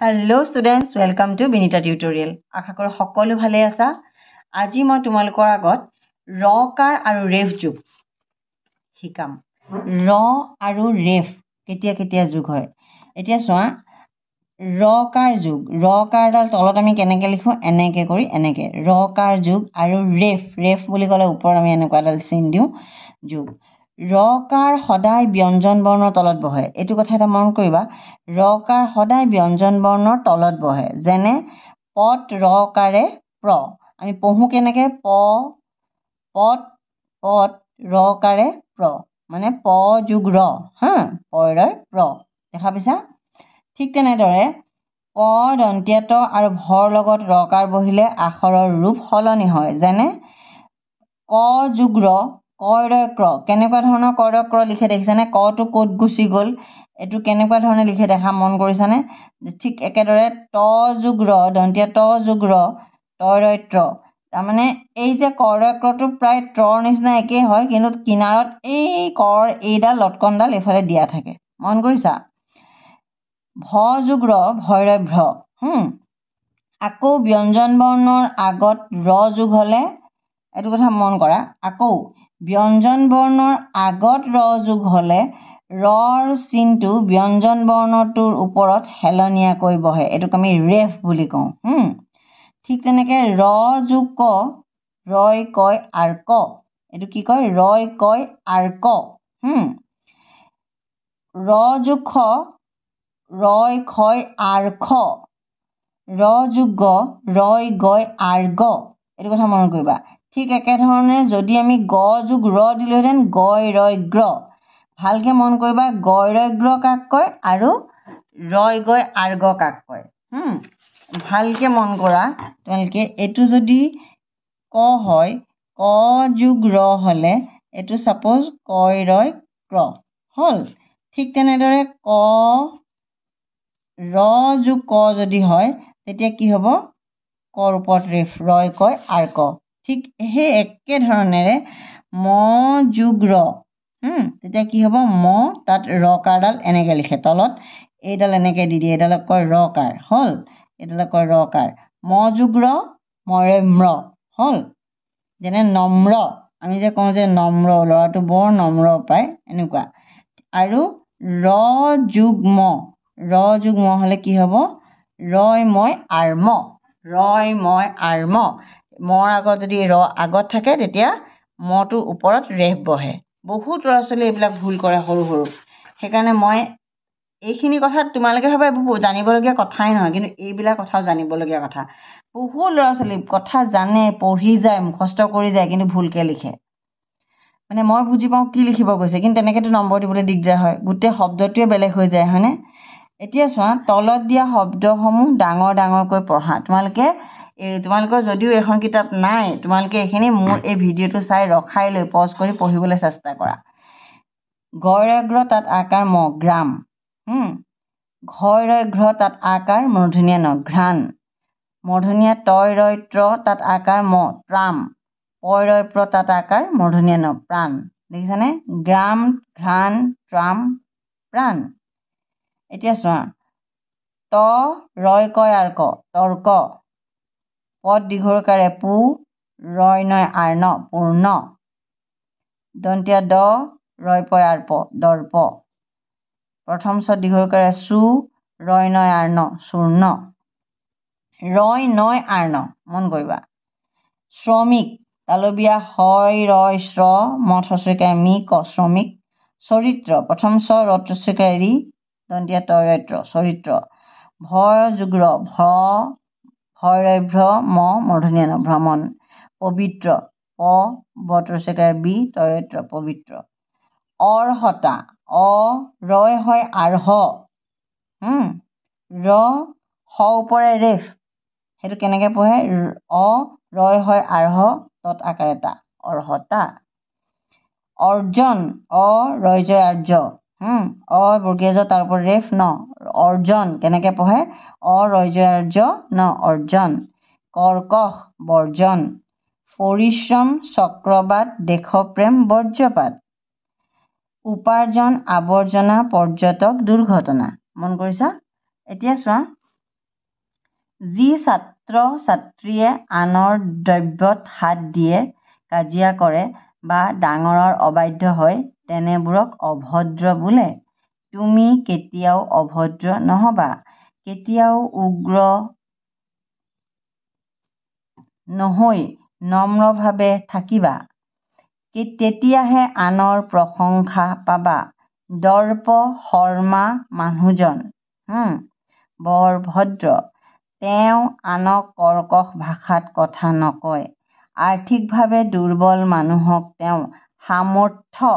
Hello students, welcome to Binita Tutorial. আশা কৰো সকলো ভালে আছা। আজি মই তোমালোকৰ আগত ৰ কাৰ আৰু ৰেফ যোগ শিকাম। ৰ আৰু ৰেফ কেতিয়া কেতিয়া যোগ হয়। এতিয়া চোৱা ৰ কাৰ যোগ, ৰ কাৰডাল তলত আমি কেনেকৈ লিখো এনেকৈ কৰি এনেকৈ ৰ কাৰ যোগ আৰু ৰেফ বুলি ক'লে ওপৰত আমি এনেকুৱা এডাল চিন দিওঁ যোগ। ৰ কাৰ সদায় ব্যঞ্জন বৰ্ণৰ তলত বহে। এইটো কথা এটা মন কৰিবা, ৰ কাৰ সদায় ব্যঞ্জন বৰ্ণৰ তলত বহে। যেনে পত ৰ কাৰে প্ৰ, আমি পঢ়ো কেনেকৈ পত ৰ কাৰে প্ৰ, মানে প যোগ ৰ, পয়ৰয় প্ৰ, দেখা পাইছা। ঠিক তেনেদৰে প দন্তীয়া ত আৰু ভৰ লগত ৰ কাৰ বহিলে আখৰৰ ৰূপ সলনি হয়। যেনে ক যোগ ৰ কয়ৰয় ক্ৰ, কেনেকুৱা ধৰণৰ কয়ৰয় ক্ৰ লিখে দেখিছানে? কটো ক'ত গুচি গ'ল, এইটো কেনেকুৱা ধৰণে লিখে দেখা মন কৰিছানে? ঠিক একেদৰে ত যোগ ৰ দন্তীয়া ত যোগ ৰ তয়ৰয় ত্ৰ, তাৰমানে এই যে কয়ৰয় ক্ৰটো প্ৰায় ত্ৰৰ নিচিনা একেই হয়, কিন্তু কিনাৰত এই কৰ এইডাল লটকনডাল এইফালে দিয়া থাকে, মন কৰিছা। ভ যোগ ৰ ভৈৰয় ভ্ৰ, আকৌ ব্যঞ্জন বৰ্ণৰ আগত ৰ যোগ হ'লে, এইটো কথা মন কৰা, আকৌ ব্যঞ্জন বৰ্ণৰ আগত ৰ যোগ হ'লে ৰৰ চিনটো ব্যঞ্জন বৰ্ণটোৰ ওপৰত হেলনীয়াকৈ বহে। এইটোক আমি ৰেফ বুলি কওঁ। ঠিক তেনেকৈ ৰ যোগ ক ৰয় কয় আৰ ক, এইটো কি কয় ৰয় কয় আৰ ক। ৰ যোগ খ ৰয় খয় আৰ খ, ৰ যোগ গ ৰয় গয় আৰ গ, এইটো কথা মনত কৰিবা। ঠিক একেধৰণে যদি আমি গ যোগ ৰ দিলোহেঁতেন গয় ৰয় গ্ৰ, ভালকৈ মন কৰিবা গয় ৰয় গ্ৰ কাক কয় আৰু ৰয় গয় আৰ গ কাক কয়। ভালকৈ মন কৰা তোমালোকে, এইটো যদি ক হয়, ক যোগ ৰ হ'লে এইটো ছাপ'জ কয় ৰয় ক্ৰ হ'ল। ঠিক তেনেদৰে ক ৰ যোগ ক যদি হয় তেতিয়া কি হ'ব, কৰ ওপৰত ৰেফ ৰয় কয় আৰ ক। ঠিক সেই একেধৰণেৰে ম যোগ ৰ, তেতিয়া কি হ'ব ম, তাত ৰ কাৰডাল এনেকৈ লিখে, তলত এইডাল এনেকৈ দি দিয়ে, এইডালক কয় ৰ কাৰ হ'ল, এইডালক কয় ৰ কাৰ। ম যোগ ৰ মৰে ম্ৰ হ'ল। যেনে নম্ৰ, আমি যে কওঁ যে নম্ৰ, ল'ৰাটো বৰ নম্ৰ পায়, এনেকুৱা। আৰু ৰ যোগ ম হ'লে কি হ'ব ৰয় মই আৰ ম, ৰয় মই আৰ ম। মৰ আগত যদি ৰ আগত থাকে তেতিয়া মটোৰ ওপৰত ৰেফ বহে। বহুত ল'ৰা ছোৱালী এইবিলাক ভুল কৰে সৰু সৰু, সেইকাৰণে মই এইখিনি কথাত তোমালোকে ভাবা এইবোৰ জানিবলগীয়া কথাই নহয়, কিন্তু এইবিলাক কথাও জানিবলগীয়া কথা। বহুত ল'ৰা ছোৱালী কথা জানে, পঢ়ি যায়, মুখস্থ কৰি যায়, কিন্তু ভুলকৈ লিখে। মানে মই বুজি পাওঁ কি লিখিব গৈছে, কিন্তু তেনেকৈতো নম্বৰ দিবলৈ দিগদাৰ হয়, গোটেই শব্দটোৱে বেলেগ হৈ যায়, হয়নে? এতিয়া চোৱা তলত দিয়া শব্দসমূহ ডাঙৰ ডাঙৰকৈ পঢ়া। তোমালোকৰ যদিও এখন কিতাপ নাই, তোমালোকে এইখিনি মোৰ এই ভিডিঅ'টো চাই ৰখাই লৈ পজ কৰি পঢ়িবলৈ চেষ্টা কৰা। গয়ৰগ্ৰ তাত আকাৰ ম গ্ৰাম, ঘয়ৰঘ্ৰ তাত আকাৰ মূৰ্ধনীয়া ন ঘ্ৰাণ, মূৰ্ধনীয়া তয় ৰয় ত্ৰ তাত আকাৰ ম ত্ৰাম, পয় প্ৰ তাত আকাৰ মূৰ্ধনীয়া ন প্ৰাণ, দেখিছানে? গ্ৰাম ঘ্ৰাণ ত্ৰাম প্ৰাণ। এতিয়া চোৱা ত ৰয় কয় আৰ ক তৰ্ক, পদ দীঘৰকাৰে পু ৰয় নয় আৰ ন পূৰ্ণ, দন্তীয়া দ ৰয় পয় আৰ প দৰ্প, প্ৰথম ছ দীঘৰকাৰে চু ৰয় নয় আৰ ন চূৰ্ণ, ৰয় নয় আৰ ন, মন কৰিবা। শ্ৰমিক তালবীয়া হয় ৰয় শ্ৰ মঠ হস্ৰইকাৰে মি ক শ্ৰমিক। চৰিত্ৰ প্ৰথম ছ ৰস্ৰইকাৰে ৰি দন্তীয়া তয় ৰয় ত্ৰ চৰিত্ৰ, ভয় যোগ ৰ ভয় ৰয় ভ্ৰ ম মূৰ্ধনীয়া ন ভ্ৰমণ, পবিত্ৰ প বস্ৰইকাৰে বি তয় ৰয় ত্ৰ পবিত্ৰ। অৰ্হতা ৰয় হয় আৰ্হ, ৰ হ ওপৰে ৰেফ, সেইটো কেনেকৈ পঢ়ে ৰয় হয় আৰ্হ তত আকাৰ এটা অৰ্হতা। অৰ্জন ৰয় জয় আৰ্য, বৰ্গীয় জ তাৰ ওপৰত ৰেফ ন অৰ্জন, কেনেকৈ পঢ়ে ৰয় জয় আৰ্য ন অৰ্জন। কৰ্কশ বৰ্জন, পৰিশ্ৰম চক্ৰবাদ দেশপ্ৰেম বৰ্জ্যপাত, উপাৰ্জন আৱৰ্জনা পৰ্যটক দুৰ্ঘটনা, মন কৰিছা? এতিয়া চোৱা যি ছাত্ৰ ছাত্ৰীয়ে আনৰ দ্ৰব্যত হাত দিয়ে, কাজিয়া কৰে বা ডাঙৰৰ অবাধ্য হয় তেনেবোৰক অভদ্ৰ বোলে। তুমি কেতিয়াও অভদ্ৰ নহবা, কেতিয়াও উগ্ৰ নহৈ নম্ৰভাৱে থাকিবা, তেতিয়াহে আনৰ প্ৰশংসা পাবা। দৰ্প শৰ্মা মানুহজন বৰ ভদ্ৰ, তেওঁ আনক কৰ্কশ ভাষাত কথা নকয়। আৰ্থিকভাৱে দুৰ্বল মানুহক তেওঁ সামৰ্থ্য,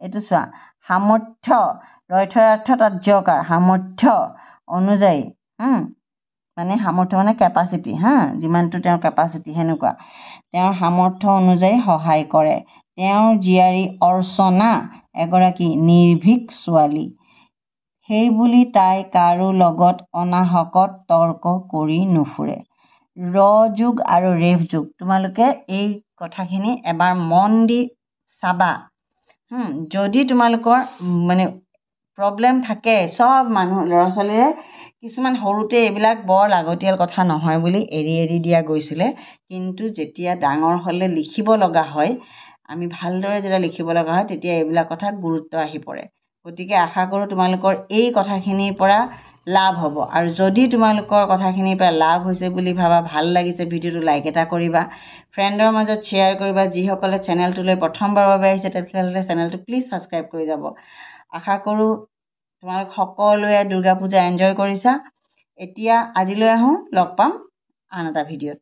এইটো চোৱা, সামৰ্থ্য ৰথয়াৰ্থ তাত জকাৰ, সামৰ্থ্য অনুযায়ী মানে সামৰ্থ্য মানে কেপাচিটি, যিমানটো তেওঁৰ কেপাচিটি সেনেকুৱা, তেওঁৰ সামৰ্থ্য অনুযায়ী সহায় কৰে। তেওঁৰ জীয়াৰী অৰ্চনা এগৰাকী নিৰ্ভীক ছোৱালী, সেইবুলি তাই কাৰো লগত অনাহকত তৰ্ক কৰি নুফুৰে। ৰ যোগ আৰু ৰেফ যোগ, তোমালোকে এই কথাখিনি এবাৰ মন দি চাবা। যদি তোমালোকৰ মানে প্ৰব্লেম থাকে, চব মানুহ ল'ৰা ছোৱালীৰে কিছুমান সৰুতে এইবিলাক বৰ লাগতিয়াল কথা নহয় বুলি এৰি এৰি দিয়া গৈছিলে, কিন্তু যেতিয়া ডাঙৰ হ'লে লিখিব লগা হয়, আমি ভালদৰে যেতিয়া লিখিব লগা হয় তেতিয়া এইবিলাক কথা গুৰুত্ব আহি পৰে। গতিকে আশা কৰোঁ তোমালোকৰ এই কথাখিনিৰ পৰা লাভ হ'ব। আৰু যদি তোমালোকৰ কথাখিনিৰ পৰা লাভ হৈছে বুলি ভাবা, ভাল লাগিছে ভিডিঅ'টো, লাইক এটা কৰিবা, ফ্ৰেণ্ডৰ মাজত শ্বেয়াৰ কৰিবা। যিসকলে চেনেলটোলৈ প্ৰথমবাৰৰ বাবে আহিছে তেখেতসকলে চেনেলটো প্লিজ ছাবস্ক্ৰাইব কৰি যাব। আশা কৰোঁ তোমালোক সকলোৱে দুৰ্গা পূজা এনজয় কৰিছা। এতিয়া আজিলৈ আহোঁ, লগ পাম আন এটা ভিডিঅ'ত।